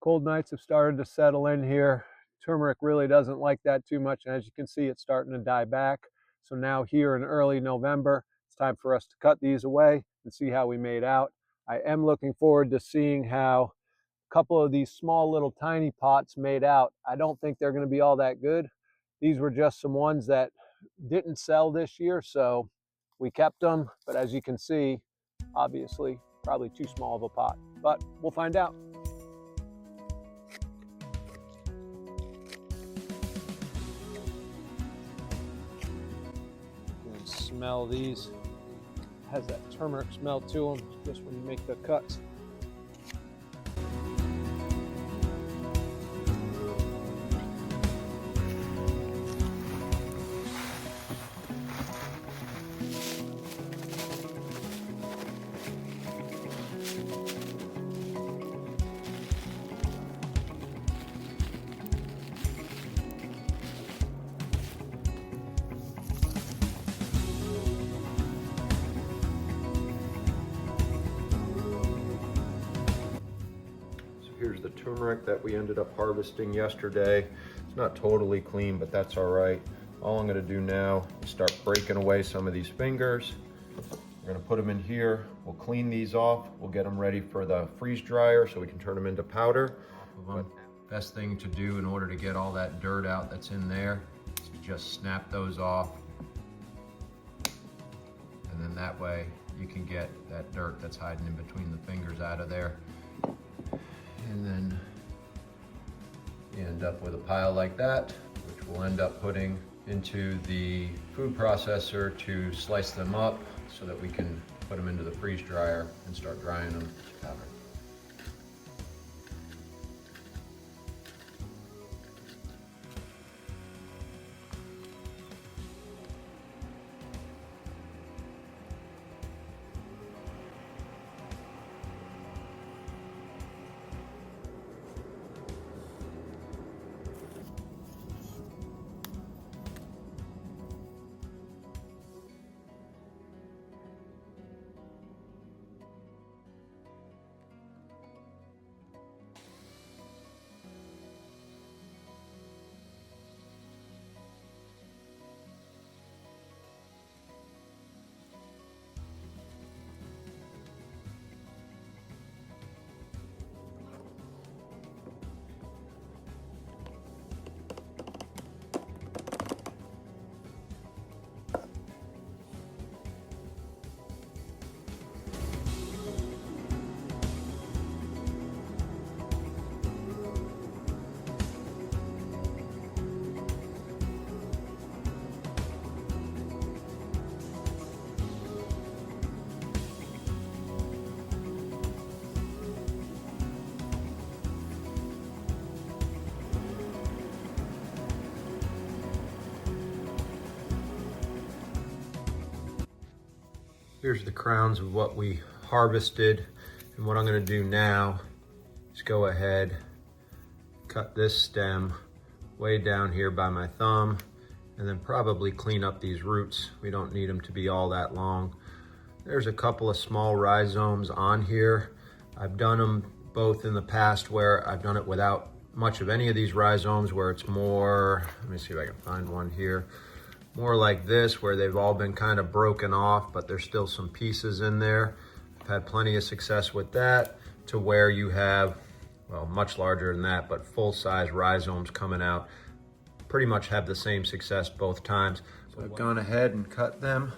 Cold nights have started to settle in here. Turmeric really doesn't like that too much, and as you can see, it's starting to die back. So now here in early November, it's time for us to cut these away and see how we made out. I am looking forward to seeing how a couple of these small little tiny pots made out. I don't think they're going to be all that good. These were just some ones that didn't sell this year, so we kept them. But as you can see, obviously, probably too small of a pot. But we'll find out. Smell these. Has that turmeric smell to them just when you make the cuts. Here's the turmeric that we ended up harvesting yesterday. It's not totally clean, but that's all right. All I'm gonna do now is start breaking away some of these fingers. We're gonna put them in here. We'll clean these off. We'll get them ready for the freeze dryer so we can turn them into powder. But best thing to do in order to get all that dirt out that's in there is to just snap those off. And then that way you can get that dirt that's hiding in between the fingers out of there. And then you end up with a pile like that, which we'll end up putting into the food processor to slice them up so that we can put them into the freeze dryer and start drying them to powder. Here's the crowns of what we harvested. And what I'm gonna do now is go ahead, cut this stem way down here by my thumb, and then probably clean up these roots. We don't need them to be all that long. There's a couple of small rhizomes on here. I've done them both in the past where I've done it without much of any of these rhizomes, where it's more, let me see if I can find one here, more like this, where they've all been kind of broken off, but there's still some pieces in there. I've had plenty of success with that, to where you have, well, much larger than that, but full-size rhizomes coming out. Pretty much have the same success both times. So I've gone ahead and cut them.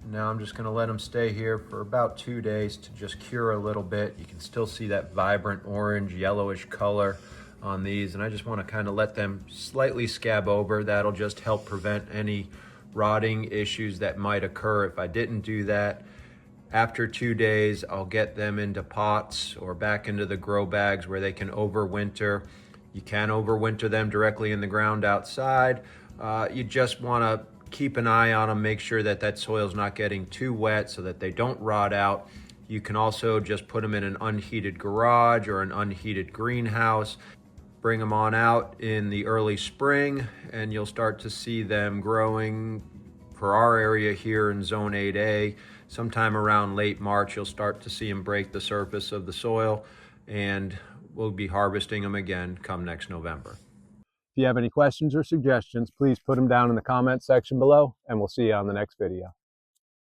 Now I'm just gonna let them stay here for about 2 days to just cure a little bit. You can still see that vibrant orange, yellowish color on these, and I just want to kind of let them slightly scab over. That'll just help prevent any rotting issues that might occur if I didn't do that. After 2 days, I'll get them into pots or back into the grow bags where they can overwinter. You can overwinter them directly in the ground outside. You just want to keep an eye on them, make sure that that soil's not getting too wet so that they don't rot out. You can also just put them in an unheated garage or an unheated greenhouse. Bring them on out in the early spring, and you'll start to see them growing. For our area here in Zone 8A, sometime around late March, you'll start to see them break the surface of the soil. And we'll be harvesting them again come next November. If you have any questions or suggestions, please put them down in the comment section below, and we'll see you on the next video.